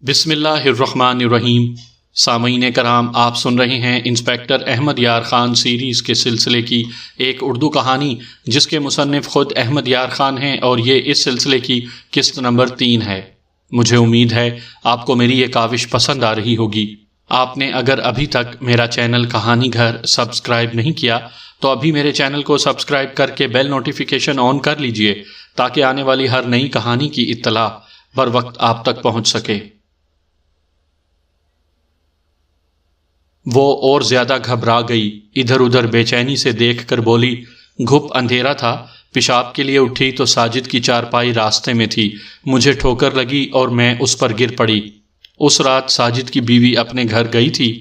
بسم اللہ الرحمن الرحیم۔ سامعین کرام، آپ سن رہے ہیں انسپیکٹر احمد یار خان سیریز کے سلسلے کی ایک اردو کہانی جس کے مصنف خود احمد یار خان ہیں، اور یہ اس سلسلے کی قسط نمبر 3 ہے۔ مجھے امید ہے آپ کو میری یہ کاوش پسند آ رہی ہوگی۔ آپ نے اگر ابھی تک میرا چینل کہانی گھر سبسکرائب نہیں کیا تو ابھی میرے چینل کو سبسکرائب کر کے بیل نوٹیفیکیشن آن کر لیجئے تاکہ آنے والی ہر نئی کہانی کی اطلاع بر وقت آپ تک پہنچ سکے۔ وہ اور زیادہ گھبرا گئی، ادھر ادھر بے چینی سے دیکھ کر بولی، گھپ اندھیرا تھا، پیشاب کے لیے اٹھی تو ساجد کی چارپائی راستے میں تھی، مجھے ٹھوکر لگی اور میں اس پر گر پڑی۔ اس رات ساجد کی بیوی اپنے گھر گئی تھی؟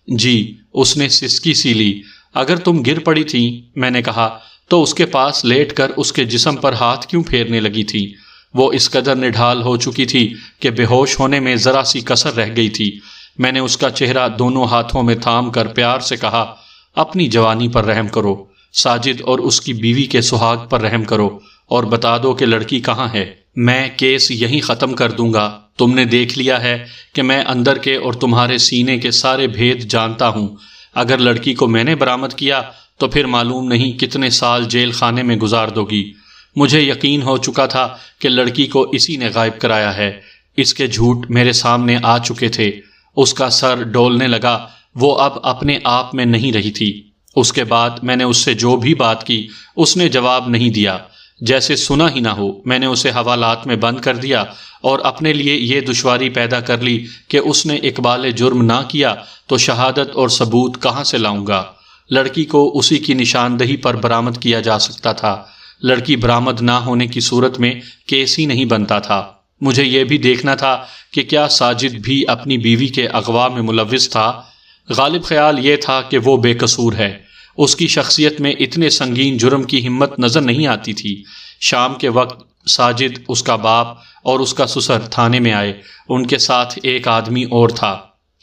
جی، اس نے سسکی سی لی۔ اگر تم گر پڑی تھی، میں نے کہا، تو اس کے پاس لیٹ کر اس کے جسم پر ہاتھ کیوں پھیرنے لگی تھی؟ وہ اس قدر نڈھال ہو چکی تھی کہ بے ہوش ہونے میں ذرا سی کسر رہ گئی تھی۔ میں نے اس کا چہرہ دونوں ہاتھوں میں تھام کر پیار سے کہا، اپنی جوانی پر رحم کرو، ساجد اور اس کی بیوی کے سہاگ پر رحم کرو، اور بتا دو کہ لڑکی کہاں ہے۔ میں کیس یہیں ختم کر دوں گا۔ تم نے دیکھ لیا ہے کہ میں اندر کے اور تمہارے سینے کے سارے بھید جانتا ہوں۔ اگر لڑکی کو میں نے برآمد کیا تو پھر معلوم نہیں کتنے سال جیل خانے میں گزار دو گی۔ مجھے یقین ہو چکا تھا کہ لڑکی کو اسی نے غائب کرایا ہے۔ اس کے جھوٹ میرے سامنے آ چکے تھے۔ اس کا سر ڈولنے لگا، وہ اب اپنے آپ میں نہیں رہی تھی۔ اس کے بعد میں نے اس سے جو بھی بات کی اس نے جواب نہیں دیا، جیسے سنا ہی نہ ہو۔ میں نے اسے حوالات میں بند کر دیا اور اپنے لیے یہ دشواری پیدا کر لی کہ اس نے اقبال جرم نہ کیا تو شہادت اور ثبوت کہاں سے لاؤں گا؟ لڑکی کو اسی کی نشاندہی پر برآمد کیا جا سکتا تھا۔ لڑکی برآمد نہ ہونے کی صورت میں کیس ہی نہیں بنتا تھا۔ مجھے یہ بھی دیکھنا تھا کہ کیا ساجد بھی اپنی بیوی کے اغوا میں ملوث تھا۔ غالب خیال یہ تھا کہ وہ بے قصور ہے۔ اس کی شخصیت میں اتنے سنگین جرم کی ہمت نظر نہیں آتی تھی۔ شام کے وقت ساجد، اس کا باپ اور اس کا سسر تھانے میں آئے۔ ان کے ساتھ ایک آدمی اور تھا۔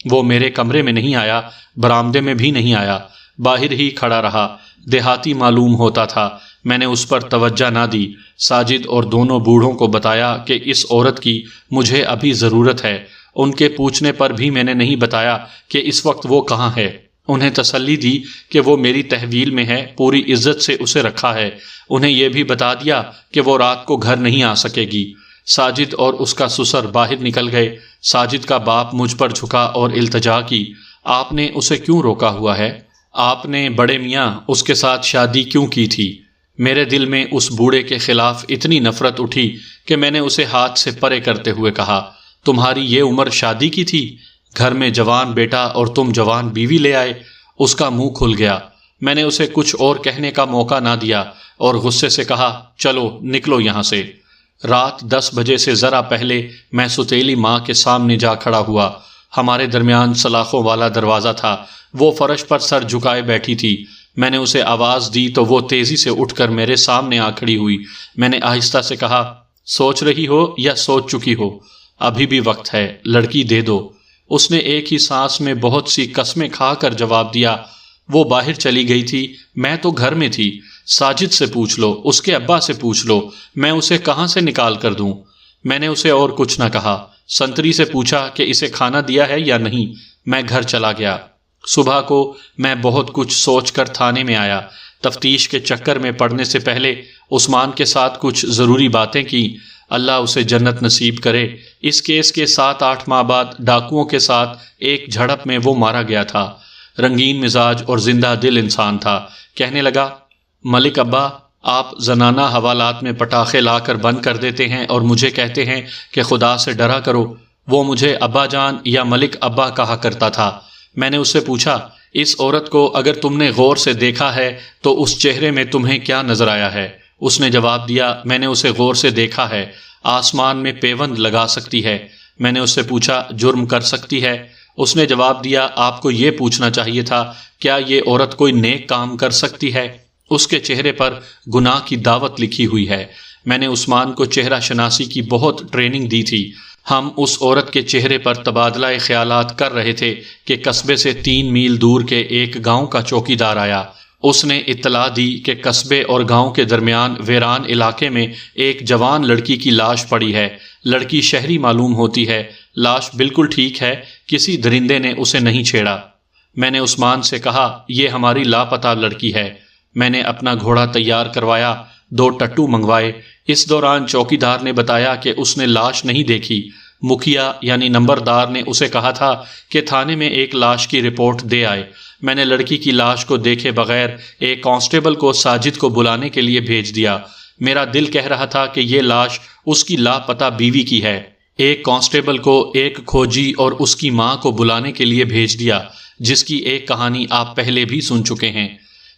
وہ میرے کمرے میں نہیں آیا، برآمدے میں بھی نہیں آیا، باہر ہی کھڑا رہا۔ دیہاتی معلوم ہوتا تھا۔ میں نے اس پر توجہ نہ دی۔ ساجد اور دونوں بوڑھوں کو بتایا کہ اس عورت کی مجھے ابھی ضرورت ہے۔ ان کے پوچھنے پر بھی میں نے نہیں بتایا کہ اس وقت وہ کہاں ہے۔ انہیں تسلی دی کہ وہ میری تحویل میں ہے، پوری عزت سے اسے رکھا ہے۔ انہیں یہ بھی بتا دیا کہ وہ رات کو گھر نہیں آ سکے گی۔ ساجد اور اس کا سسر باہر نکل گئے۔ ساجد کا باپ مجھ پر جھکا اور التجا کی، آپ نے اسے کیوں روکا ہوا ہے؟ آپ نے بڑے میاں اس کے ساتھ شادی کیوں کی تھی؟ میرے دل میں اس بوڑھے کے خلاف اتنی نفرت اٹھی کہ میں نے اسے ہاتھ سے پرے کرتے ہوئے کہا، تمہاری یہ عمر شادی کی تھی؟ گھر میں جوان بیٹا اور تم جوان بیوی لے آئے۔ اس کا منہ کھل گیا۔ میں نے اسے کچھ اور کہنے کا موقع نہ دیا اور غصے سے کہا، چلو نکلو یہاں سے۔ رات 10 بجے سے ذرا پہلے میں ستیلی ماں کے سامنے جا کھڑا ہوا۔ ہمارے درمیان سلاخوں والا دروازہ تھا۔ وہ فرش پر سر جھکائے بیٹھی تھی۔ میں نے اسے آواز دی تو وہ تیزی سے اٹھ کر میرے سامنے آ کھڑی ہوئی۔ میں نے آہستہ سے کہا، سوچ رہی ہو یا سوچ چکی ہو؟ ابھی بھی وقت ہے، لڑکی دے دو۔ اس نے ایک ہی سانس میں بہت سی قسمیں کھا کر جواب دیا، وہ باہر چلی گئی تھی، میں تو گھر میں تھی۔ ساجد سے پوچھ لو، اس کے ابا سے پوچھ لو، میں اسے کہاں سے نکال کر دوں؟ میں نے اسے اور کچھ نہ کہا۔ سنتری سے پوچھا کہ اسے کھانا دیا ہے یا نہیں۔ میں گھر چلا گیا۔ صبح کو میں بہت کچھ سوچ کر تھانے میں آیا۔ تفتیش کے چکر میں پڑنے سے پہلے عثمان کے ساتھ کچھ ضروری باتیں کی۔ اللہ اسے جنت نصیب کرے۔ اس کیس کے 7-8 ماہ بعد ڈاکوؤں کے ساتھ ایک جھڑپ میں وہ مارا گیا تھا۔ رنگین مزاج اور زندہ دل انسان تھا۔ کہنے لگا، ملک ابا، آپ زنانہ حوالات میں پٹاخے لا کر بند کر دیتے ہیں اور مجھے کہتے ہیں کہ خدا سے ڈرا کرو۔ وہ مجھے ابا جان یا ملک ابا کہا کرتا تھا۔ میں نے اس سے پوچھا، اس عورت کو اگر تم نے غور سے دیکھا ہے تو اس چہرے میں تمہیں کیا نظر آیا ہے؟ اس نے جواب دیا، میں نے اسے غور سے دیکھا ہے، آسمان میں پیوند لگا سکتی ہے۔ میں نے اس سے پوچھا، جرم کر سکتی ہے؟ اس نے جواب دیا، آپ کو یہ پوچھنا چاہیے تھا، کیا یہ عورت کوئی نیک کام کر سکتی ہے؟ اس کے چہرے پر گناہ کی دعوت لکھی ہوئی ہے۔ میں نے عثمان کو چہرہ شناسی کی بہت ٹریننگ دی تھی۔ ہم اس عورت کے چہرے پر تبادلہ خیالات کر رہے تھے کہ قصبے سے 3 میل دور کے ایک گاؤں کا چوکیدار آیا۔ اس نے اطلاع دی کہ قصبے اور گاؤں کے درمیان ویران علاقے میں ایک جوان لڑکی کی لاش پڑی ہے۔ لڑکی شہری معلوم ہوتی ہے۔ لاش بالکل ٹھیک ہے، کسی درندے نے اسے نہیں چھیڑا۔ میں نے عثمان سے کہا یہ ہماری لاپتہ لڑکی ہے۔ میں نے اپنا گھوڑا تیار کروایا، 2 ٹٹو منگوائے۔ اس دوران چوکیدار نے بتایا کہ اس نے لاش نہیں دیکھی۔ مکھیا یعنی نمبردار نے اسے کہا تھا کہ تھانے میں ایک لاش کی رپورٹ دے آئے۔ میں نے لڑکی کی لاش کو دیکھے بغیر ایک کانسٹیبل کو ساجد کو بلانے کے لیے بھیج دیا۔ میرا دل کہہ رہا تھا کہ یہ لاش اس کی لاپتہ بیوی کی ہے۔ ایک کانسٹیبل کو ایک کھوجی اور اس کی ماں کو بلانے کے لیے بھیج دیا، جس کی ایک کہانی آپ پہلے بھی سن چکے ہیں۔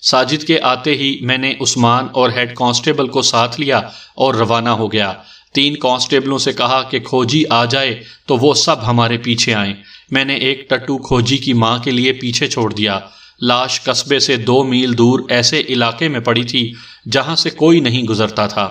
ساجد کے آتے ہی میں نے عثمان اور ہیڈ کانسٹیبل کو ساتھ لیا اور روانہ ہو گیا۔ 3 کانسٹیبلوں سے کہا کہ کھوجی آ جائے تو وہ سب ہمارے پیچھے آئیں۔ میں نے ایک ٹٹو کھوجی کی ماں کے لیے پیچھے چھوڑ دیا۔ لاش قصبے سے 2 میل دور ایسے علاقے میں پڑی تھی جہاں سے کوئی نہیں گزرتا تھا۔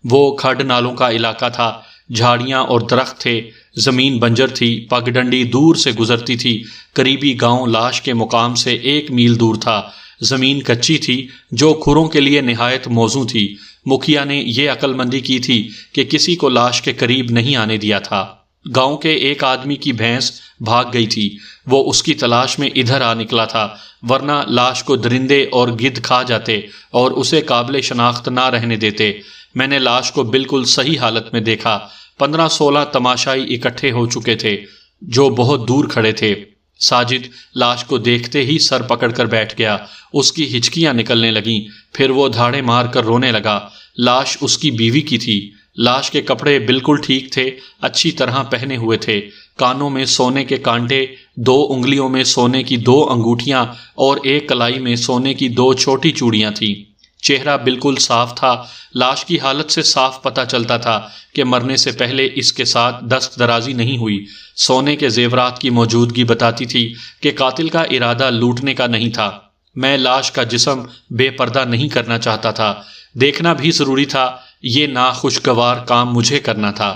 وہ کھڈ نالوں کا علاقہ تھا، جھاڑیاں اور درخت تھے، زمین بنجر تھی، پگڈنڈی دور سے گزرتی تھی۔ قریبی گاؤں لاش کے مقام سے 1 میل دور تھا۔ زمین کچی تھی جو کھروں کے لیے نہایت موزوں تھی۔ مکھیا نے یہ عقل مندی کی تھی کہ کسی کو لاش کے قریب نہیں آنے دیا تھا۔ گاؤں کے ایک آدمی کی بھینس بھاگ گئی تھی، وہ اس کی تلاش میں ادھر آ نکلا تھا، ورنہ لاش کو درندے اور گدھ کھا جاتے اور اسے قابل شناخت نہ رہنے دیتے۔ میں نے لاش کو بالکل صحیح حالت میں دیکھا۔ 15-16 تماشائی اکٹھے ہو چکے تھے جو بہت دور کھڑے تھے۔ ساجد لاش کو دیکھتے ہی سر پکڑ کر بیٹھ گیا، اس کی ہچکیاں نکلنے لگیں، پھر وہ دھاڑے مار کر رونے لگا۔ لاش اس کی بیوی کی تھی۔ لاش کے کپڑے بالکل ٹھیک تھے، اچھی طرح پہنے ہوئے تھے۔ کانوں میں سونے کے کانٹے، 2 انگلیوں میں سونے کی 2 انگوٹھیاں اور ایک کلائی میں سونے کی 2 چھوٹی چوڑیاں تھیں۔ چہرہ بالکل صاف تھا۔ لاش کی حالت سے صاف پتہ چلتا تھا کہ مرنے سے پہلے اس کے ساتھ دست درازی نہیں ہوئی۔ سونے کے زیورات کی موجودگی بتاتی تھی کہ قاتل کا ارادہ لوٹنے کا نہیں تھا۔ میں لاش کا جسم بے پردہ نہیں کرنا چاہتا تھا، دیکھنا بھی ضروری تھا۔ یہ ناخوشگوار کام مجھے کرنا تھا۔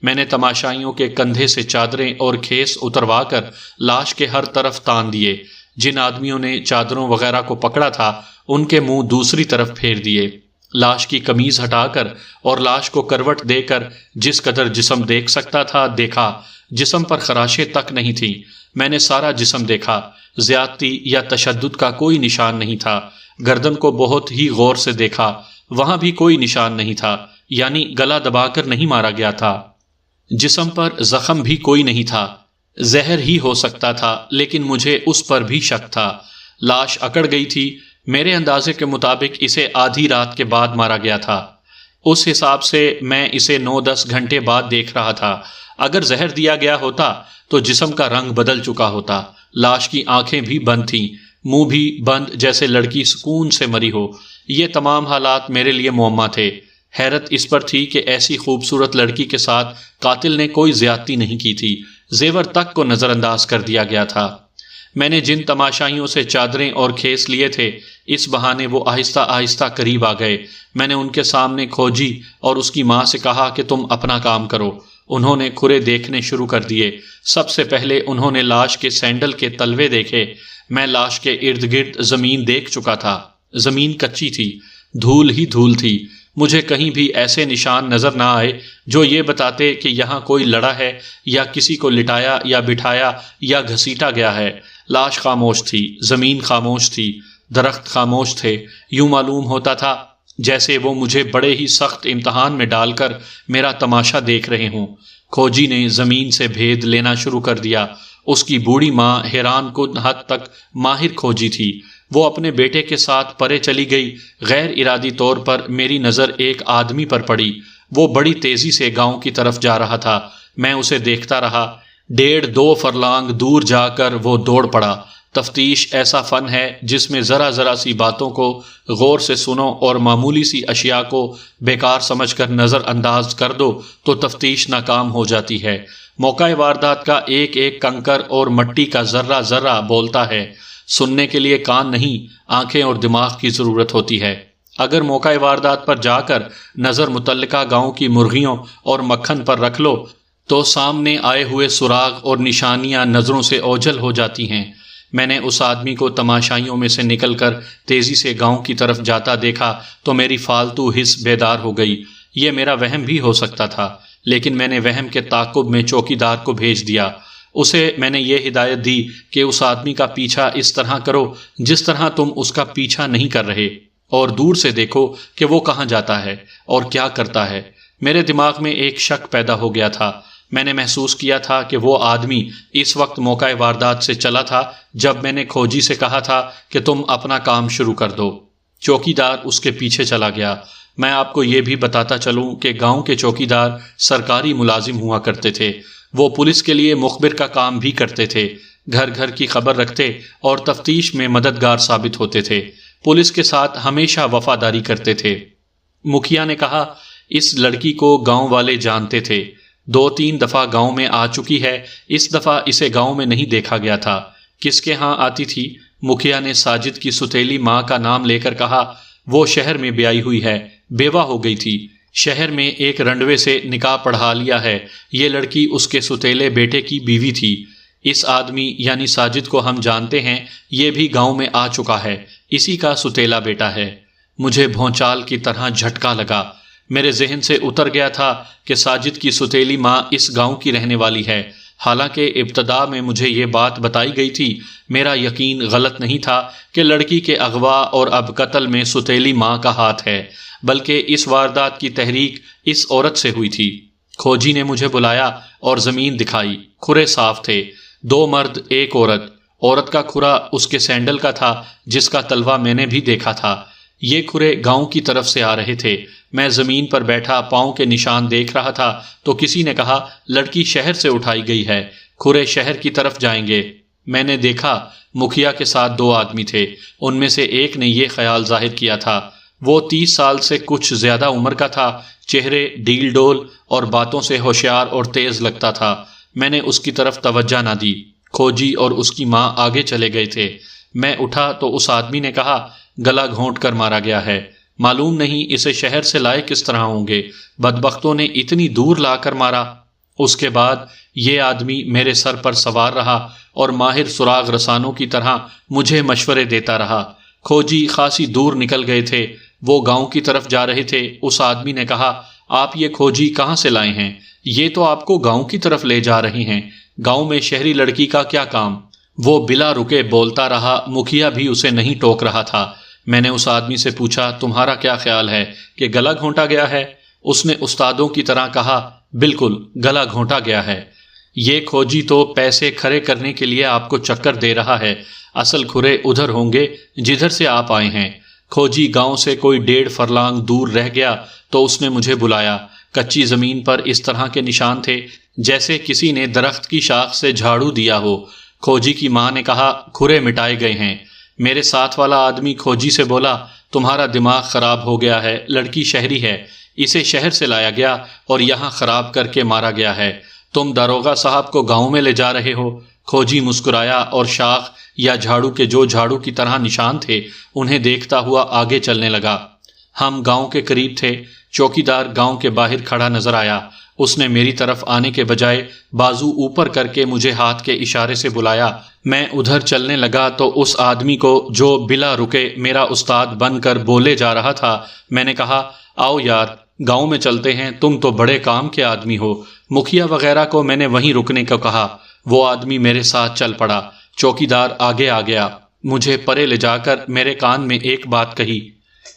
میں نے تماشائیوں کے کندھے سے چادریں اور کھیس اتروا کر لاش کے ہر طرف تان دیے۔ جن آدمیوں نے چادروں وغیرہ کو پکڑا تھا ان کے منہ دوسری طرف پھیر دیے۔ لاش کی قمیض ہٹا کر اور لاش کو کروٹ دے کر جس قدر جسم دیکھ سکتا تھا دیکھا۔ جسم پر خراشیں تک نہیں تھیں۔ میں نے سارا جسم دیکھا، زیادتی یا تشدد کا کوئی نشان نہیں تھا۔ گردن کو بہت ہی غور سے دیکھا، وہاں بھی کوئی نشان نہیں تھا، یعنی گلا دبا کر نہیں مارا گیا تھا۔ جسم پر زخم بھی کوئی نہیں تھا، زہر ہی ہو سکتا تھا، لیکن مجھے اس پر بھی شک تھا۔ لاش اکڑ گئی تھی، میرے اندازے کے مطابق اسے آدھی رات کے بعد مارا گیا تھا۔ اس حساب سے میں اسے 9-10 گھنٹے بعد دیکھ رہا تھا۔ اگر زہر دیا گیا ہوتا تو جسم کا رنگ بدل چکا ہوتا۔ لاش کی آنکھیں بھی بند تھیں، منہ بھی بند، جیسے لڑکی سکون سے مری ہو۔ یہ تمام حالات میرے لیے معمہ تھے۔ حیرت اس پر تھی کہ ایسی خوبصورت لڑکی کے ساتھ قاتل نے کوئی زیادتی نہیں کی تھی، زیور تک کو نظر انداز کر دیا گیا تھا۔ میں نے جن تماشائیوں سے چادریں اور کھیس لیے تھے، اس بہانے وہ آہستہ آہستہ قریب آ گئے۔ میں نے ان کے سامنے کھوجی اور اس کی ماں سے کہا کہ تم اپنا کام کرو۔ انہوں نے کھرے دیکھنے شروع کر دیے۔ سب سے پہلے انہوں نے لاش کے سینڈل کے تلوے دیکھے۔ میں لاش کے ارد گرد زمین دیکھ چکا تھا۔ زمین کچی تھی، دھول ہی دھول تھی۔ مجھے کہیں بھی ایسے نشان نظر نہ آئے جو یہ بتاتے کہ یہاں کوئی لڑا ہے یا کسی کو لٹایا یا بٹھایا یا گھسیٹا گیا ہے۔ لاش خاموش تھی، زمین خاموش تھی، درخت خاموش تھے۔ یوں معلوم ہوتا تھا جیسے وہ مجھے بڑے ہی سخت امتحان میں ڈال کر میرا تماشا دیکھ رہے ہوں۔ کھوجی نے زمین سے بھید لینا شروع کر دیا۔ اس کی بوڑھی ماں حیران کن حد تک ماہر کھوجی تھی۔ وہ اپنے بیٹے کے ساتھ پرے چلی گئی۔ غیر ارادی طور پر میری نظر ایک آدمی پر پڑی۔ وہ بڑی تیزی سے گاؤں کی طرف جا رہا تھا۔ میں اسے دیکھتا رہا۔ 1.5-2 فرلانگ دور جا کر وہ دوڑ پڑا۔ تفتیش ایسا فن ہے جس میں ذرا سی باتوں کو غور سے سنو اور معمولی سی اشیاء کو بیکار سمجھ کر نظر انداز کر دو تو تفتیش ناکام ہو جاتی ہے۔ موقع واردات کا ایک ایک کنکر اور مٹی کا ذرہ ذرہ بولتا ہے۔ سننے کے لیے کان نہیں، آنکھیں اور دماغ کی ضرورت ہوتی ہے۔ اگر موقع واردات پر جا کر نظر متعلقہ گاؤں کی مرغیوں اور مکھن پر رکھ لو تو سامنے آئے ہوئے سراغ اور نشانیاں نظروں سے اوجھل ہو جاتی ہیں۔ میں نے اس آدمی کو تماشائیوں میں سے نکل کر تیزی سے گاؤں کی طرف جاتا دیکھا تو میری فالتو حس بیدار ہو گئی۔ یہ میرا وہم بھی ہو سکتا تھا، لیکن میں نے وہم کے تعاقب میں چوکیدار کو بھیج دیا۔ اسے میں نے یہ ہدایت دی کہ اس آدمی کا پیچھا اس طرح کرو جس طرح تم اس کا پیچھا نہیں کر رہے، اور دور سے دیکھو کہ وہ کہاں جاتا ہے اور کیا کرتا ہے۔ میرے دماغ میں ایک شک پیدا ہو گیا تھا۔ میں نے محسوس کیا تھا کہ وہ آدمی اس وقت موقع واردات سے چلا تھا جب میں نے کھوجی سے کہا تھا کہ تم اپنا کام شروع کر دو۔ چوکیدار اس کے پیچھے چلا گیا۔ میں آپ کو یہ بھی بتاتا چلوں کہ گاؤں کے چوکیدار سرکاری ملازم ہوا کرتے تھے۔ وہ پولیس کے لیے مخبر کا کام بھی کرتے تھے، گھر گھر کی خبر رکھتے اور تفتیش میں مددگار ثابت ہوتے تھے، پولیس کے ساتھ ہمیشہ وفاداری کرتے تھے۔ مکھیا نے کہا، اس لڑکی کو گاؤں والے جانتے تھے، 2-3 دفعہ گاؤں میں آ چکی ہے، اس دفعہ اسے گاؤں میں نہیں دیکھا گیا تھا۔ کس کے ہاں آتی تھی؟ مکھیا نے ساجد کی ستیلی ماں کا نام لے کر کہا، وہ شہر میں بیائی ہوئی ہے، بیوہ ہو گئی تھی، شہر میں ایک رنڈوے سے نکاح پڑھا لیا ہے، یہ لڑکی اس کے ستیلے بیٹے کی بیوی تھی۔ اس آدمی یعنی ساجد کو ہم جانتے ہیں، یہ بھی گاؤں میں آ چکا ہے، اسی کا ستیلا بیٹا ہے۔ مجھے بھونچال کی طرح جھٹکا لگا۔ میرے ذہن سے اتر گیا تھا کہ ساجد کی ستیلی ماں اس گاؤں کی رہنے والی ہے۔ حالانکہ ابتدا میں مجھے یہ بات بتائی گئی تھی، میرا یقین غلط نہیں تھا کہ لڑکی کے اغوا اور اب قتل میں ستیلی ماں کا ہاتھ ہے، بلکہ اس واردات کی تحریک اس عورت سے ہوئی تھی۔ کھوجی نے مجھے بلایا اور زمین دکھائی۔ کھرے صاف تھے، 2 مرد 1 عورت۔ عورت کا کھرا اس کے سینڈل کا تھا جس کا تلوا میں نے بھی دیکھا تھا۔ یہ کھرے گاؤں کی طرف سے آ رہے تھے۔ میں زمین پر بیٹھا پاؤں کے نشان دیکھ رہا تھا تو کسی نے کہا، لڑکی شہر سے اٹھائی گئی ہے، کھرے شہر کی طرف جائیں گے۔ میں نے دیکھا مکھیا کے ساتھ 2 آدمی تھے، ان میں سے ایک نے یہ خیال ظاہر کیا تھا۔ وہ 30 سال سے کچھ زیادہ عمر کا تھا، چہرے ڈیل ڈول اور باتوں سے ہوشیار اور تیز لگتا تھا۔ میں نے اس کی طرف توجہ نہ دی۔ کھوجی اور اس کی ماں آگے چلے گئے تھے۔ میں اٹھا تو اس آدمی نے کہا، گلا گھونٹ کر مارا گیا ہے، معلوم نہیں اسے شہر سے لائے کس طرح ہوں گے، بدبختوں نے اتنی دور لا کر مارا۔ اس کے بعد یہ آدمی میرے سر پر سوار رہا اور ماہر سراغ رسانوں کی طرح مجھے مشورے دیتا رہا۔ کھوجی خاصی دور نکل گئے تھے، وہ گاؤں کی طرف جا رہے تھے۔ اس آدمی نے کہا، آپ یہ کھوجی کہاں سے لائے ہیں؟ یہ تو آپ کو گاؤں کی طرف لے جا رہی ہیں، گاؤں میں شہری لڑکی کا کیا کام؟ وہ بلا رکے بولتا رہا، مکھیا بھی اسے نہیں ٹوک رہا تھا۔ میں نے اس آدمی سے پوچھا، تمہارا کیا خیال ہے کہ گلا گھونٹا گیا ہے؟ اس نے استادوں کی طرح کہا، بالکل گلا گھونٹا گیا ہے۔ یہ کھوجی تو پیسے کھڑے کرنے کے لیے آپ کو چکر دے رہا ہے، اصل کھرے ادھر ہوں گے جدھر سے آپ آئے ہیں۔ کھوجی گاؤں سے کوئی 1.5 فرلانگ دور رہ گیا تو اس نے مجھے بلایا۔ کچی زمین پر اس طرح کے نشان تھے جیسے کسی نے درخت کی شاخ سے جھاڑو دیا ہو۔ کھوجی کی ماں نے کہا، کھرے مٹائے گئے ہیں۔ میرے ساتھ والا آدمی کھوجی سے بولا، تمہارا دماغ خراب ہو گیا ہے، لڑکی شہری ہے، اسے شہر سے لایا گیا اور یہاں خراب کر کے مارا گیا ہے، تم داروغہ صاحب کو گاؤں میں لے جا رہے ہو۔ کھوجی مسکرایا اور شاخ یا جھاڑو کے جو جھاڑو کی طرح نشان تھے انہیں دیکھتا ہوا آگے چلنے لگا۔ ہم گاؤں کے قریب تھے۔ چوکیدار گاؤں کے باہر کھڑا نظر آیا۔ اس نے میری طرف آنے کے بجائے بازو اوپر کر کے مجھے ہاتھ کے اشارے سے بلایا۔ میں ادھر چلنے لگا تو اس آدمی کو جو بلا رکے میرا استاد بن کر بولے جا رہا تھا، میں نے کہا، آؤ یار گاؤں میں چلتے ہیں، تم تو بڑے کام کے آدمی ہو۔ مکھیا وغیرہ کو میں نے وہیں رکنے کو کہا۔ وہ آدمی میرے ساتھ چل پڑا۔ چوکیدار آگے آ گیا، مجھے پرے لے جا کر میرے کان میں ایک بات کہی۔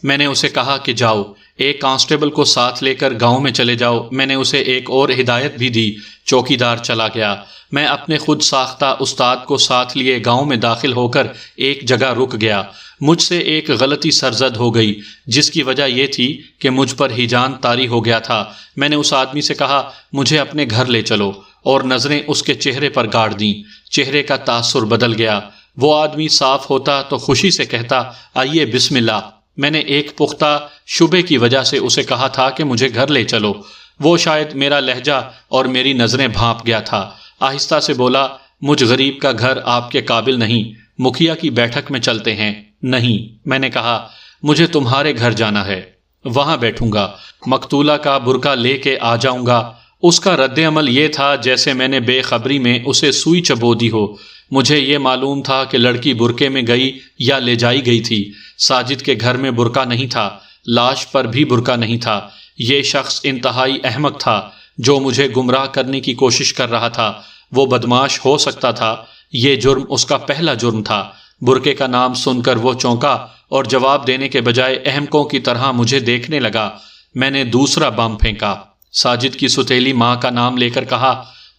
میں نے اسے کہا کہ جاؤ، ایک کانسٹیبل کو ساتھ لے کر گاؤں میں چلے جاؤ۔ میں نے اسے ایک اور ہدایت بھی دی۔ چوکیدار چلا گیا۔ میں اپنے خود ساختہ استاد کو ساتھ لیے گاؤں میں داخل ہو کر ایک جگہ رک گیا۔ مجھ سے ایک غلطی سرزد ہو گئی، جس کی وجہ یہ تھی کہ مجھ پر ہیجان طاری ہو گیا تھا۔ میں نے اس آدمی سے کہا، مجھے اپنے گھر لے چلو، اور نظریں اس کے چہرے پر گاڑ دیں۔ چہرے کا تاثر بدل گیا۔ وہ آدمی صاف ہوتا تو خوشی سے کہتا، آئیے بسم اللہ۔ میں نے ایک پختہ شبے کی وجہ سے اسے کہا تھا کہ مجھے گھر لے چلو۔ وہ شاید میرا لہجہ اور میری نظریں بھانپ گیا تھا۔ آہستہ سے بولا، مجھ غریب کا گھر آپ کے قابل نہیں، مکھیا کی بیٹھک میں چلتے ہیں۔ نہیں، میں نے کہا، مجھے تمہارے گھر جانا ہے، وہاں بیٹھوں گا، مقتولہ کا برقع لے کے آ جاؤں گا۔ اس کا رد عمل یہ تھا جیسے میں نے بے خبری میں اسے سوئی چبو دی ہو۔ مجھے یہ معلوم تھا کہ لڑکی برقعے میں گئی یا لے جائی گئی تھی۔ ساجد کے گھر میں برقع نہیں تھا، لاش پر بھی برقع نہیں تھا۔ یہ شخص انتہائی احمق تھا۔ جو مجھے گمراہ کرنے کی کوشش کر رہا تھا وہ بدماش ہو سکتا تھا، یہ جرم اس کا پہلا جرم تھا۔ برقعے کا نام سن کر وہ چونکا اور جواب دینے کے بجائے احمقوں کی طرح مجھے دیکھنے لگا۔ میں نے دوسرا بم پھینکا۔ ساجد کی ستیلی ماں کا نام لے کر کہا،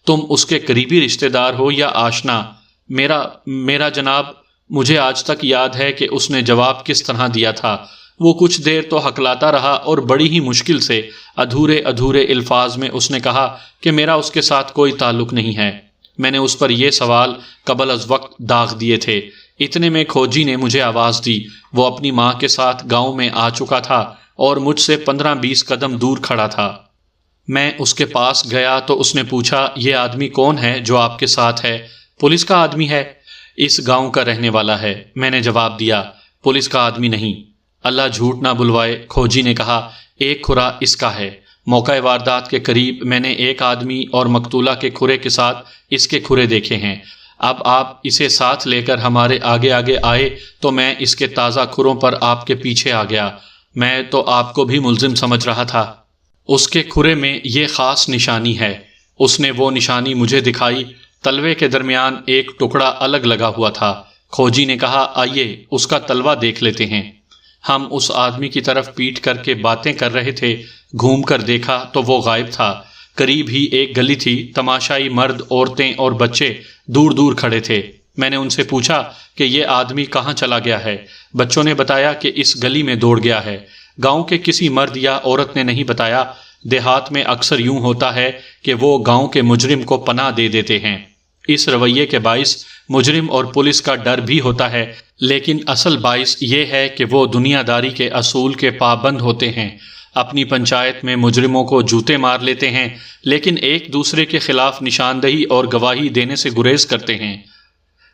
تم اس کے قریبی رشتہ دار ہو یا آشنا؟ میرا جناب، مجھے آج تک یاد ہے کہ اس نے جواب کس طرح دیا تھا۔ وہ کچھ دیر تو ہکلاتا رہا اور بڑی ہی مشکل سے ادھورے الفاظ میں اس نے کہا کہ میرا اس کے ساتھ کوئی تعلق نہیں ہے۔ میں نے اس پر یہ سوال قبل از وقت داغ دیے تھے۔ اتنے میں کھوجی نے مجھے آواز دی۔ وہ اپنی ماں کے ساتھ گاؤں میں آ چکا تھا اور مجھ سے 15-20 قدم دور کھڑا تھا۔ میں اس کے پاس گیا تو اس نے پوچھا، یہ آدمی کون ہے جو آپ کے ساتھ ہے؟ پولیس کا آدمی ہے، اس گاؤں کا رہنے والا ہے، میں نے جواب دیا۔ پولیس کا آدمی نہیں، اللہ جھوٹ نہ بلوائے، کھوجی نے کہا، ایک کھرا اس کا ہے۔ موقع واردات کے قریب میں نے ایک آدمی اور مقتولہ کے کھرے کے ساتھ اس کے کھرے دیکھے ہیں۔ اب آپ اسے ساتھ لے کر ہمارے آگے آئے تو میں اس کے تازہ کھروں پر آپ کے پیچھے آ گیا۔ میں تو آپ کو بھی ملزم سمجھ رہا تھا۔ اس کے کھرے میں یہ خاص نشانی ہے۔ اس نے وہ نشانی مجھے دکھائی۔ تلوے کے درمیان ایک ٹکڑا الگ لگا ہوا تھا۔ کھوجی نے کہا، آئیے اس کا تلوا دیکھ لیتے ہیں۔ ہم اس آدمی کی طرف پیٹ کر کے باتیں کر رہے تھے۔ گھوم کر دیکھا تو وہ غائب تھا۔ قریب ہی ایک گلی تھی، تماشائی مرد، عورتیں اور بچے دور دور کھڑے تھے۔ میں نے ان سے پوچھا کہ یہ آدمی کہاں چلا گیا ہے؟ بچوں نے بتایا کہ اس گلی میں دوڑ گیا ہے۔ گاؤں کے کسی مرد یا عورت نے نہیں بتایا۔ دیہات میں اکثر یوں ہوتا ہے کہ وہ گاؤں کے مجرم کو پناہ دے دیتے ہیں۔ اس رویے کے باعث مجرم اور پولیس کا ڈر بھی ہوتا ہے، لیکن اصل باعث یہ ہے کہ وہ دنیا داری کے اصول کے پابند ہوتے ہیں۔ اپنی پنچایت میں مجرموں کو جوتے مار لیتے ہیں، لیکن ایک دوسرے کے خلاف نشاندہی اور گواہی دینے سے گریز کرتے ہیں۔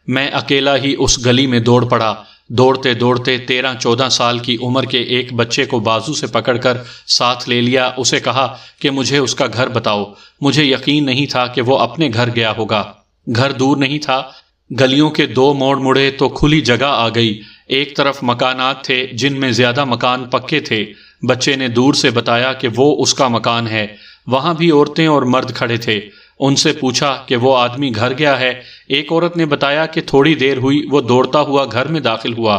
میں اکیلا ہی اس گلی میں دوڑ پڑا۔ دوڑتے دوڑتے 13-14 سال کی عمر کے ایک بچے کو بازو سے پکڑ کر ساتھ لے لیا۔ اسے کہا کہ مجھے اس کا گھر بتاؤ۔ مجھے یقین نہیں تھا کہ وہ اپنے گھر گیا ہوگا۔ گھر دور نہیں تھا، گلیوں کے 2 موڑ مڑے تو کھلی جگہ آ گئی۔ ایک طرف مکانات تھے جن میں زیادہ مکان پکے تھے۔ بچے نے دور سے بتایا کہ وہ اس کا مکان ہے۔ وہاں بھی عورتیں اور مرد کھڑے تھے۔ ان سے پوچھا کہ وہ آدمی گھر گیا ہے۔ ایک عورت نے بتایا کہ تھوڑی دیر ہوئی وہ دوڑتا ہوا گھر میں داخل ہوا۔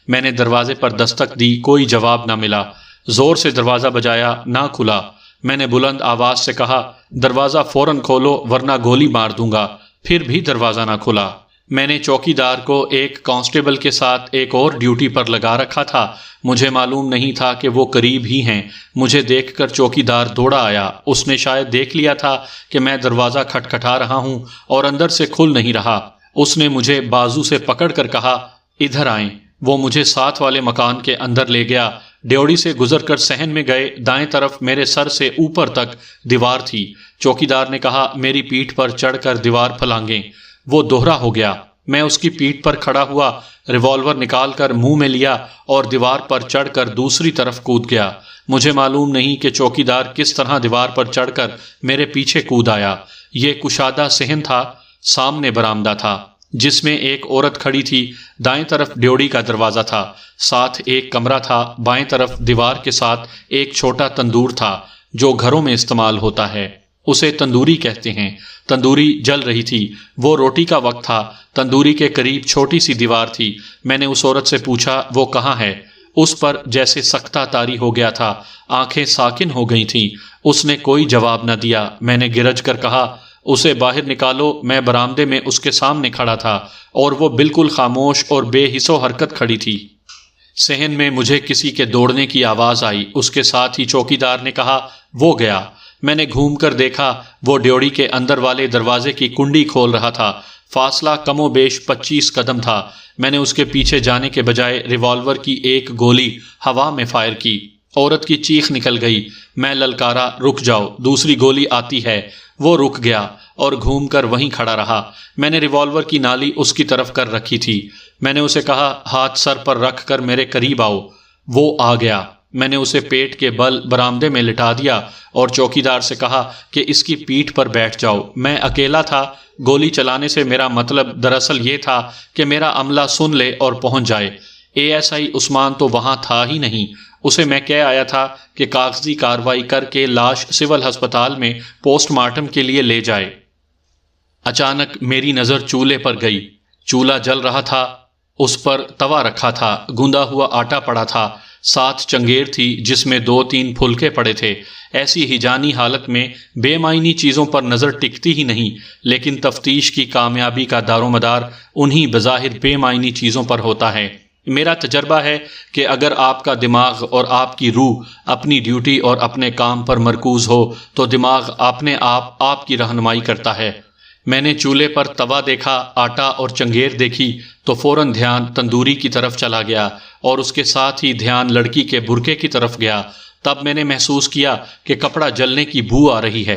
میں نے دروازے پر دستک دی، کوئی جواب نہ ملا۔ زور سے دروازہ بجایا، نہ کھلا۔ میں نے بلند آواز سے کہا، دروازہ فوراً کھولو ورنہ گولی مار دوں گا۔ پھر بھی دروازہ نہ کھلا۔ میں نے چوکی دار کو ایک کانسٹیبل کے ساتھ ایک اور ڈیوٹی پر لگا رکھا تھا۔ مجھے معلوم نہیں تھا کہ وہ قریب ہی ہیں۔ مجھے دیکھ کر چوکی دار دوڑا آیا۔ اس نے شاید دیکھ لیا تھا کہ میں دروازہ کھٹکھٹا رہا ہوں اور اندر سے کھل نہیں رہا۔ اس نے مجھے بازو سے پکڑ کر کہا، ادھر آئیں۔ وہ مجھے ساتھ والے مکان کے اندر لے گیا۔ ڈیوڑی سے گزر کر صحن میں گئے۔ دائیں طرف میرے سر سے اوپر تک دیوار تھی۔ چوکی دار نے کہا، میری پیٹھ پر چڑھ کر دیوار پھلانگیں۔ وہ دوہرا ہو گیا۔ میں اس کی پیٹھ پر کھڑا ہوا، ریوالور نکال کر منہ میں لیا اور دیوار پر چڑھ کر دوسری طرف کود گیا۔ مجھے معلوم نہیں کہ چوکی دار کس طرح دیوار پر چڑھ کر میرے پیچھے کود آیا۔ یہ کشادہ صحن تھا۔ سامنے برآمدہ تھا جس میں ایک عورت کھڑی تھی۔ دائیں طرف ڈیوڑی کا دروازہ تھا، ساتھ ایک کمرہ تھا۔ بائیں طرف دیوار کے ساتھ ایک چھوٹا تندور تھا جو گھروں میں استعمال ہوتا ہے، اسے تندوری کہتے ہیں۔ تندوری جل رہی تھی۔ وہ روٹی کا وقت تھا۔ تندوری کے قریب چھوٹی سی دیوار تھی۔ میں نے اس عورت سے پوچھا، وہ کہاں ہے؟ اس پر جیسے سکتہ طاری ہو گیا تھا، آنکھیں ساکن ہو گئی تھیں۔ اس نے کوئی جواب نہ دیا۔ میں نے گرج کر کہا، اسے باہر نکالو۔ میں برآمدے میں اس کے سامنے کھڑا تھا اور وہ بالکل خاموش اور بے حس و حرکت کھڑی تھی۔ صحن میں مجھے کسی کے دوڑنے کی آواز آئی۔ اس کے ساتھ ہی چوکی دار نے کہا، وہ گیا۔ میں نے گھوم کر دیکھا، وہ ڈیوڑی کے اندر والے دروازے کی کنڈی کھول رہا تھا۔ فاصلہ کم و بیش 25 قدم تھا۔ میں نے اس کے پیچھے جانے کے بجائے ریوالور کی ایک گولی ہوا میں فائر کی۔ عورت کی چیخ نکل گئی۔ میں للکارا، رک جاؤ، دوسری گولی آتی ہے۔ وہ رک گیا اور گھوم کر وہیں کھڑا رہا۔ میں نے ریوالور کی نالی اس کی طرف کر رکھی تھی۔ میں نے اسے کہا، ہاتھ سر پر رکھ کر میرے قریب آؤ۔ وہ آ گیا۔ میں نے اسے پیٹ کے بل برآمدے میں لٹا دیا اور چوکی دار سے کہا کہ اس کی پیٹھ پر بیٹھ جاؤ۔ میں اکیلا تھا۔ گولی چلانے سے میرا مطلب دراصل یہ تھا کہ میرا عملہ سن لے اور پہنچ جائے۔ ASI عثمان تو وہاں تھا ہی نہیں۔ اسے میں کہہ آیا تھا کہ کاغذی کارروائی کر کے لاش سول ہسپتال میں پوسٹ مارٹم کے لیے لے جائے۔ اچانک میری نظر چولہے پر گئی۔ چولہا جل رہا تھا، اس پر توا رکھا تھا، گوندا ہوا آٹا پڑا تھا، ساتھ چنگیر تھی جس میں 2-3 پھلکے پڑے تھے۔ ایسی ہیجانی حالت میں بے معنی چیزوں پر نظر ٹکتی ہی نہیں، لیکن تفتیش کی کامیابی کا دار و مدار انہی بظاہر بے معنی چیزوں پر ہوتا ہے۔ میرا تجربہ ہے کہ اگر آپ کا دماغ اور آپ کی روح اپنی ڈیوٹی اور اپنے کام پر مرکوز ہو تو دماغ اپنے آپ کی رہنمائی کرتا ہے۔ میں نے چولہے پر توا دیکھا، آٹا اور چنگیر دیکھی تو فوراً دھیان تندوری کی طرف چلا گیا اور اس کے ساتھ ہی دھیان لڑکی کے برقعے کی طرف گیا۔ تب میں نے محسوس کیا کہ کپڑا جلنے کی بو آ رہی ہے۔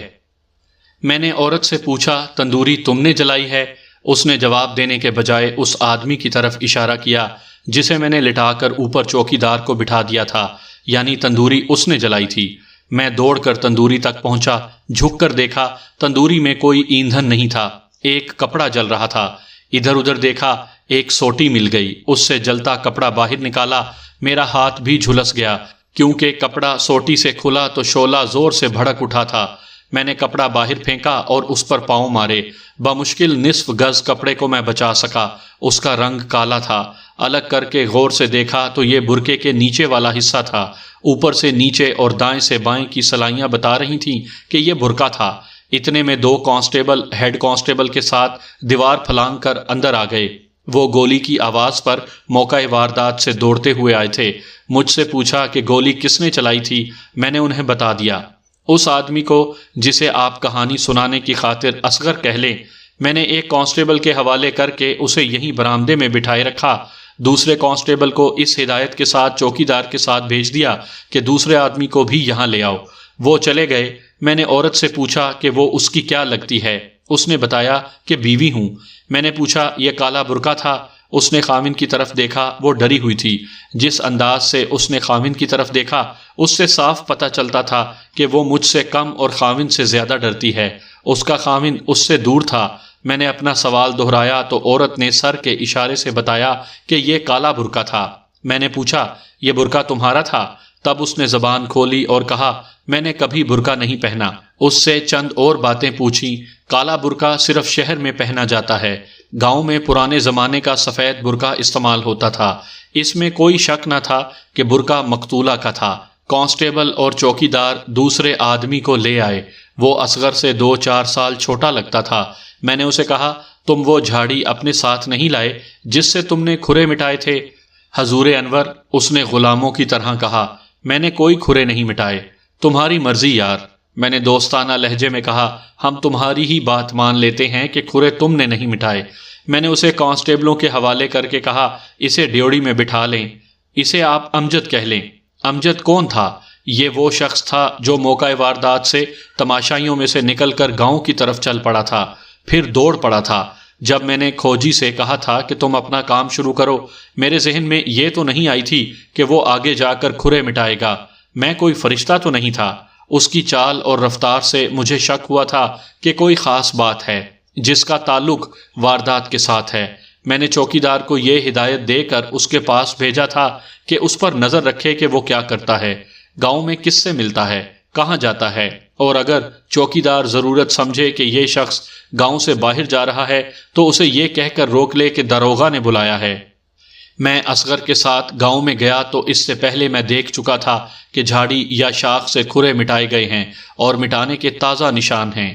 میں نے عورت سے پوچھا، تندوری تم نے جلائی ہے؟ اس نے جواب دینے کے بجائے اس آدمی کی طرف اشارہ کیا جسے میں نے لٹا کر اوپر چوکی دار کو بٹھا دیا تھا، یعنی تندوری اس نے جلائی تھی۔ میں دوڑ کر تندوری تک پہنچا، جھک کر دیکھا تندوری میں کوئی ایندھن نہیں تھا، ایک کپڑا جل رہا تھا۔ ادھر ادھر دیکھا، ایک سوٹی مل گئی، اس سے جلتا کپڑا باہر نکالا۔ میرا ہاتھ بھی جھلس گیا کیونکہ کپڑا سوٹی سے کھلا تو شعلہ زور سے بھڑک اٹھا تھا۔ میں نے کپڑا باہر پھینکا اور اس پر پاؤں مارے۔ بمشکل نصف گز کپڑے کو میں بچا سکا، اس کا رنگ کالا تھا۔ الگ کر کے غور سے دیکھا تو یہ برقعے کے نیچے والا حصہ تھا۔ اوپر سے نیچے اور دائیں سے بائیں کی سلائیاں بتا رہی تھیں کہ یہ برقعہ تھا۔ اتنے میں 2 کانسٹیبل ہیڈ کانسٹیبل کے ساتھ دیوار پھلانگ کر اندر آ گئے۔ وہ گولی کی آواز پر موقع واردات سے دوڑتے ہوئے آئے تھے۔ مجھ سے پوچھا کہ گولی کس نے چلائی تھی؟ میں نے انہیں بتا دیا۔ اس آدمی کو جسے آپ کہانی سنانے کی خاطر اصغر کہہ لیں، میں نے ایک کانسٹیبل کے حوالے کر کے اسے یہیں برآمدے میں بٹھائے رکھا۔ دوسرے کانسٹیبل کو اس ہدایت کے ساتھ چوکی دار کے ساتھ بھیج دیا کہ دوسرے آدمی کو بھی یہاں لے آؤ۔ وہ چلے گئے۔ میں نے عورت سے پوچھا کہ وہ اس کی کیا لگتی ہے؟ اس نے بتایا کہ بیوی ہوں۔ میں نے پوچھا یہ کالا برقعہ تھا؟ اس نے خاوند کی طرف دیکھا، وہ ڈری ہوئی تھی۔ جس انداز سے اس نے خاوند کی طرف دیکھا اس سے صاف پتہ چلتا تھا کہ وہ مجھ سے کم اور خاوند سے زیادہ ڈرتی ہے۔ اس کا خاوند اس سے دور تھا۔ میں نے اپنا سوال دہرایا تو عورت نے سر کے اشارے سے بتایا کہ یہ کالا برقعہ تھا۔ میں نے پوچھا یہ برقعہ تمہارا تھا؟ تب اس نے زبان کھولی اور کہا میں نے کبھی برقعہ نہیں پہنا۔ اس سے چند اور باتیں پوچھیں۔ کالا برقعہ صرف شہر میں پہنا جاتا ہے، گاؤں میں پرانے زمانے کا سفید برقعہ استعمال ہوتا تھا۔ اس میں کوئی شک نہ تھا کہ برقعہ مقتولہ کا تھا۔ کانسٹیبل اور چوکی دار دوسرے آدمی کو لے آئے۔ وہ اصغر سے 2-4 سال چھوٹا لگتا تھا۔ میں نے اسے کہا تم وہ جھاڑی اپنے ساتھ نہیں لائے جس سے تم نے کھرے مٹائے تھے؟ حضور انور، اس نے غلاموں کی طرح کہا، میں نے کوئی کھرے نہیں مٹائے۔ تمہاری مرضی یار، میں نے دوستانہ لہجے میں کہا، ہم تمہاری ہی بات مان لیتے ہیں کہ کھرے تم نے نہیں مٹائے۔ میں نے اسے کانسٹیبلوں کے حوالے کر کے کہا اسے ڈیوڑی میں بٹھا لیں، اسے آپ امجد کہہ لیں۔ امجد کون تھا؟ یہ وہ شخص تھا جو موقع واردات سے تماشائیوں میں سے نکل کر گاؤں کی طرف چل پڑا تھا، پھر دوڑ پڑا تھا۔ جب میں نے کھوجی سے کہا تھا کہ تم اپنا کام شروع کرو، میرے ذہن میں یہ تو نہیں آئی تھی کہ وہ آگے جا کر کھرے مٹائے گا۔ میں کوئی فرشتہ تو نہیں تھا۔ اس کی چال اور رفتار سے مجھے شک ہوا تھا کہ کوئی خاص بات ہے جس کا تعلق واردات کے ساتھ ہے۔ میں نے چوکی دار کو یہ ہدایت دے کر اس کے پاس بھیجا تھا کہ اس پر نظر رکھے کہ وہ کیا کرتا ہے، گاؤں میں کس سے ملتا ہے، کہاں جاتا ہے، اور اگر چوکی دار ضرورت سمجھے کہ یہ شخص گاؤں سے باہر جا رہا ہے تو اسے یہ کہہ کر روک لے کہ داروغہ نے بلایا ہے۔ میں اصغر کے ساتھ گاؤں میں گیا تو اس سے پہلے میں دیکھ چکا تھا کہ جھاڑی یا شاخ سے کھرے مٹائے گئے ہیں اور مٹانے کے تازہ نشان ہیں۔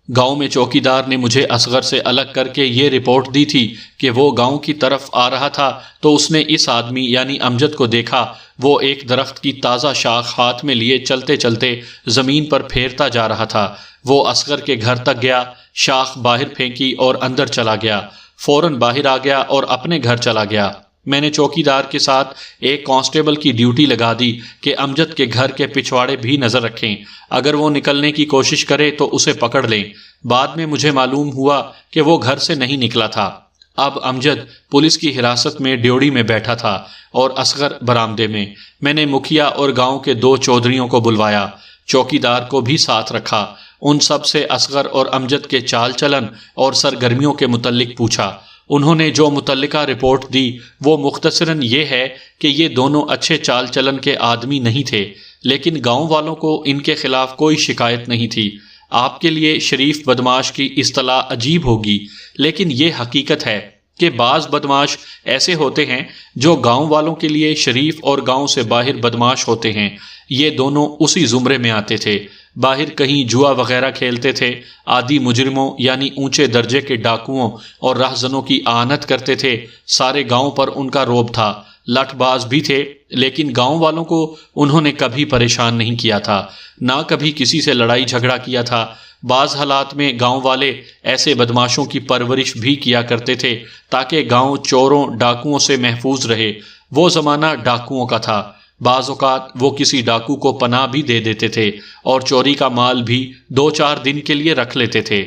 گاؤں میں چوکی دار نے مجھے اصغر سے الگ کر کے یہ رپورٹ دی تھی کہ وہ گاؤں کی طرف آ رہا تھا تو اس نے اس آدمی یعنی امجد کو دیکھا۔ وہ ایک درخت کی تازہ شاخ ہاتھ میں لیے چلتے چلتے زمین پر پھیرتا جا رہا تھا۔ وہ اصغر کے گھر تک گیا، شاخ باہر پھینکی اور اندر چلا گیا، فوراً باہر آ گیا اور اپنے گھر چلا گیا۔ میں نے چوکی دار کے ساتھ ایک کانسٹیبل کی ڈیوٹی لگا دی کہ امجد کے گھر کے پچھواڑے بھی نظر رکھیں، اگر وہ نکلنے کی کوشش کرے تو اسے پکڑ لیں۔ بعد میں مجھے معلوم ہوا کہ وہ گھر سے نہیں نکلا تھا۔ اب امجد پولیس کی حراست میں ڈیوڑی میں بیٹھا تھا اور اصغر برآمدے میں۔ میں نے مکھیا اور گاؤں کے 2 چودھریوں کو بلوایا، چوکی دار کو بھی ساتھ رکھا۔ ان سب سے اصغر اور امجد کے چال چلن اور سرگرمیوں کے متعلق پوچھا۔ انہوں نے جو متعلقہ رپورٹ دی وہ مختصراً یہ ہے کہ یہ دونوں اچھے چال چلن کے آدمی نہیں تھے، لیکن گاؤں والوں کو ان کے خلاف کوئی شکایت نہیں تھی۔ آپ کے لیے شریف بدماش کی اصطلاح عجیب ہوگی، لیکن یہ حقیقت ہے کہ بعض بدماش ایسے ہوتے ہیں جو گاؤں والوں کے لیے شریف اور گاؤں سے باہر بدماش ہوتے ہیں۔ یہ دونوں اسی زمرے میں آتے تھے، باہر کہیں جوا وغیرہ کھیلتے تھے، عادی مجرموں یعنی اونچے درجے کے ڈاکوؤں اور رہزنوں کی اعانت کرتے تھے۔ سارے گاؤں پر ان کا رعب تھا، لٹ باز بھی تھے، لیکن گاؤں والوں کو انہوں نے کبھی پریشان نہیں کیا تھا، نہ کبھی کسی سے لڑائی جھگڑا کیا تھا۔ بعض حالات میں گاؤں والے ایسے بدماشوں کی پرورش بھی کیا کرتے تھے تاکہ گاؤں چوروں ڈاکوؤں سے محفوظ رہے۔ وہ زمانہ ڈاکوؤں کا تھا، بعض اوقات وہ کسی ڈاکو کو پناہ بھی دے دیتے تھے اور چوری کا مال بھی 2-4 دن کے لیے رکھ لیتے تھے۔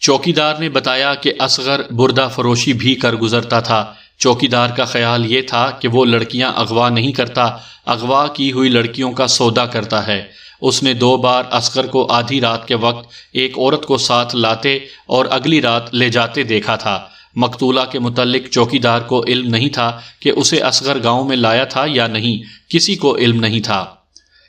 چوکیدار نے بتایا کہ اصغر بردہ فروشی بھی کر گزرتا تھا۔ چوکیدار کا خیال یہ تھا کہ وہ لڑکیاں اغوا نہیں کرتا، اغوا کی ہوئی لڑکیوں کا سودا کرتا ہے۔ اس نے 2 بار اصغر کو آدھی رات کے وقت ایک عورت کو ساتھ لاتے اور اگلی رات لے جاتے دیکھا تھا۔ مقتولہ کے متعلق چوکیدار کو علم نہیں تھا کہ اسے اصغر گاؤں میں لایا تھا یا نہیں، کسی کو علم نہیں تھا۔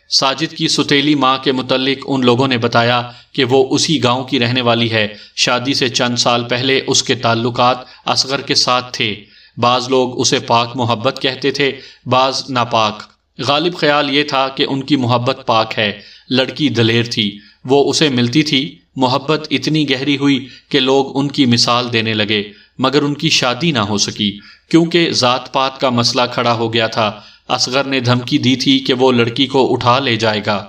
ساجد کی ستیلی ماں کے متعلق ان لوگوں نے بتایا کہ وہ اسی گاؤں کی رہنے والی ہے، شادی سے چند سال پہلے اس کے تعلقات اصغر کے ساتھ تھے۔ بعض لوگ اسے پاک محبت کہتے تھے، بعض ناپاک۔ غالب خیال یہ تھا کہ ان کی محبت پاک ہے۔ لڑکی دلیر تھی، وہ اسے ملتی تھی، محبت اتنی گہری ہوئی کہ لوگ ان کی مثال دینے لگے، مگر ان کی شادی نہ ہو سکی کیونکہ ذات پات کا مسئلہ کھڑا ہو گیا تھا۔ اصغر نے دھمکی دی تھی کہ وہ لڑکی کو اٹھا لے جائے گا۔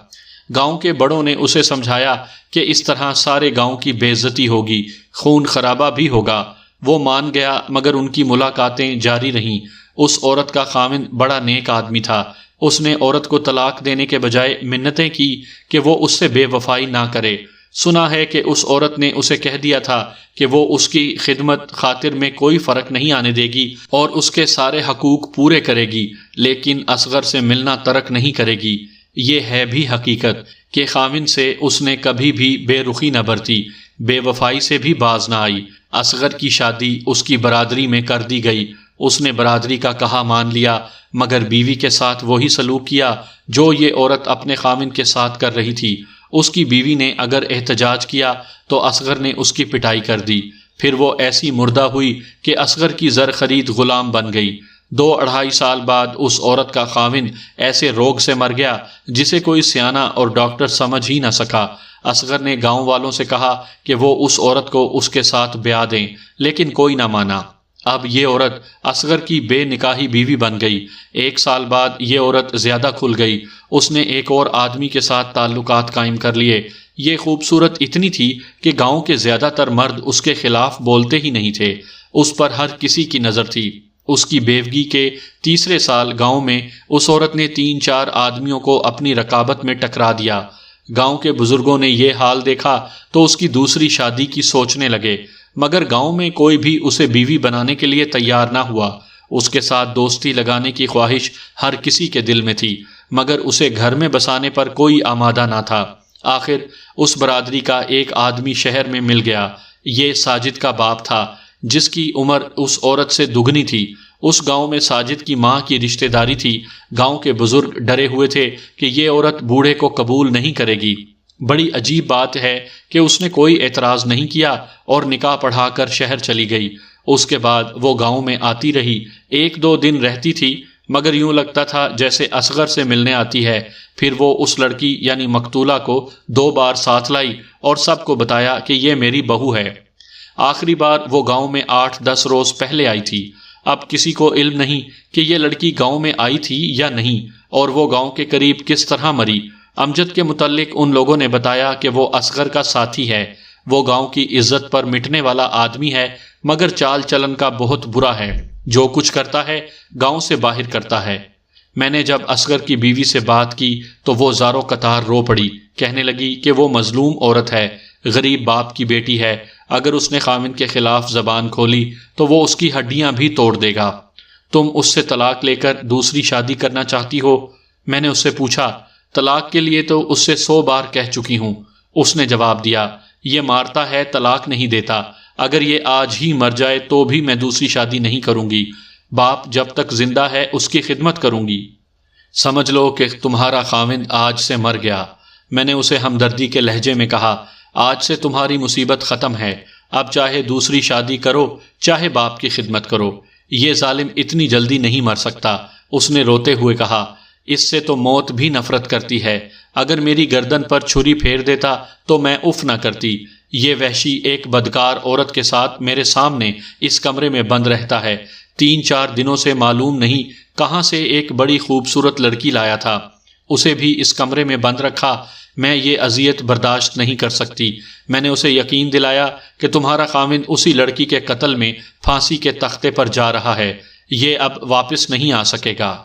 گاؤں کے بڑوں نے اسے سمجھایا کہ اس طرح سارے گاؤں کی بے عزتی ہوگی، خون خرابہ بھی ہوگا۔ وہ مان گیا، مگر ان کی ملاقاتیں جاری رہیں۔ اس عورت کا خاوند بڑا نیک آدمی تھا۔ اس نے عورت کو طلاق دینے کے بجائے منتیں کی کہ وہ اس سے بے وفائی نہ کرے۔ سنا ہے کہ اس عورت نے اسے کہہ دیا تھا کہ وہ اس کی خدمت خاطر میں کوئی فرق نہیں آنے دے گی اور اس کے سارے حقوق پورے کرے گی، لیکن اصغر سے ملنا ترک نہیں کرے گی۔ یہ ہے بھی حقیقت کہ خاوند سے اس نے کبھی بھی بے رخی نہ برتی، بے وفائی سے بھی باز نہ آئی۔ اصغر کی شادی اس کی برادری میں کر دی گئی۔ اس نے برادری کا کہا مان لیا، مگر بیوی کے ساتھ وہی سلوک کیا جو یہ عورت اپنے خاوند کے ساتھ کر رہی تھی۔ اس کی بیوی نے اگر احتجاج کیا تو اصغر نے اس کی پٹائی کر دی۔ پھر وہ ایسی مردہ ہوئی کہ اصغر کی زر خرید غلام بن گئی۔ 2-2.5 سال بعد اس عورت کا خاوند ایسے روگ سے مر گیا جسے کوئی سیانہ اور ڈاکٹر سمجھ ہی نہ سکا۔ اصغر نے گاؤں والوں سے کہا کہ وہ اس عورت کو اس کے ساتھ بیاہ دیں، لیکن کوئی نہ مانا۔ اب یہ عورت اصغر کی بے نکاحی بیوی بن گئی۔ 1 سال بعد یہ عورت زیادہ کھل گئی، اس نے ایک اور آدمی کے ساتھ تعلقات قائم کر لیے۔ یہ خوبصورت اتنی تھی کہ گاؤں کے زیادہ تر مرد اس کے خلاف بولتے ہی نہیں تھے، اس پر ہر کسی کی نظر تھی۔ اس کی بیوگی کے 3 سال گاؤں میں اس عورت نے 3-4 آدمیوں کو اپنی رقابت میں ٹکرا دیا۔ گاؤں کے بزرگوں نے یہ حال دیکھا تو اس کی دوسری شادی کی سوچنے لگے، مگر گاؤں میں کوئی بھی اسے بیوی بنانے کے لیے تیار نہ ہوا۔ اس کے ساتھ دوستی لگانے کی خواہش ہر کسی کے دل میں تھی، مگر اسے گھر میں بسانے پر کوئی آمادہ نہ تھا۔ آخر اس برادری کا ایک آدمی شہر میں مل گیا۔ یہ ساجد کا باپ تھا، جس کی عمر اس عورت سے دگنی تھی۔ اس گاؤں میں ساجد کی ماں کی رشتہ داری تھی۔ گاؤں کے بزرگ ڈرے ہوئے تھے کہ یہ عورت بوڑھے کو قبول نہیں کرے گی۔ بڑی عجیب بات ہے کہ اس نے کوئی اعتراض نہیں کیا اور نکاح پڑھا کر شہر چلی گئی۔ اس کے بعد وہ گاؤں میں آتی رہی، 1-2 دن رہتی تھی، مگر یوں لگتا تھا جیسے اصغر سے ملنے آتی ہے۔ پھر وہ اس لڑکی یعنی مقتولہ کو 2 بار ساتھ لائی اور سب کو بتایا کہ یہ میری بہو ہے۔ آخری بار وہ گاؤں میں 8-10 روز پہلے آئی تھی۔ اب کسی کو علم نہیں کہ یہ لڑکی گاؤں میں آئی تھی یا نہیں، اور وہ گاؤں کے قریب کس طرح مری۔ امجد کے متعلق ان لوگوں نے بتایا کہ وہ اصغر کا ساتھی ہے، وہ گاؤں کی عزت پر مٹنے والا آدمی ہے، مگر چال چلن کا بہت برا ہے، جو کچھ کرتا ہے گاؤں سے باہر کرتا ہے۔ میں نے جب اصغر کی بیوی سے بات کی تو وہ زاروں قطار رو پڑی، کہنے لگی کہ وہ مظلوم عورت ہے، غریب باپ کی بیٹی ہے، اگر اس نے خاوند کے خلاف زبان کھولی تو وہ اس کی ہڈیاں بھی توڑ دے گا۔ تم اس سے طلاق لے کر دوسری شادی کرنا چاہتی ہو؟ میں نے اس سے پوچھا۔ طلاق کے لیے تو اس سے 100 بار کہہ چکی ہوں۔ اس نے جواب دیا، یہ مارتا ہے، طلاق نہیں دیتا۔ اگر یہ آج ہی مر جائے تو بھی میں دوسری شادی نہیں کروں گی۔ باپ جب تک زندہ ہے اس کی خدمت کروں گی۔ سمجھ لو کہ تمہارا خاوند آج سے مر گیا۔ میں نے اسے ہمدردی کے لہجے میں کہا، آج سے تمہاری مصیبت ختم ہے، اب چاہے دوسری شادی کرو چاہے باپ کی خدمت کرو، یہ ظالم اتنی جلدی نہیں مر سکتا۔ اس نے روتے ہوئے کہا، اس سے تو موت بھی نفرت کرتی ہے، اگر میری گردن پر چھری پھیر دیتا تو میں اف نہ کرتی۔ یہ وحشی ایک بدکار عورت کے ساتھ میرے سامنے اس کمرے میں بند رہتا ہے، 3-4 دنوں سے معلوم نہیں کہاں سے ایک بڑی خوبصورت لڑکی لایا تھا، اسے بھی اس کمرے میں بند رکھا۔ میں یہ اذیت برداشت نہیں کر سکتی۔ میں نے اسے یقین دلایا کہ تمہارا خاوند اسی لڑکی کے قتل میں پھانسی کے تختے پر جا رہا ہے، یہ اب واپس نہیں آ سکے گا۔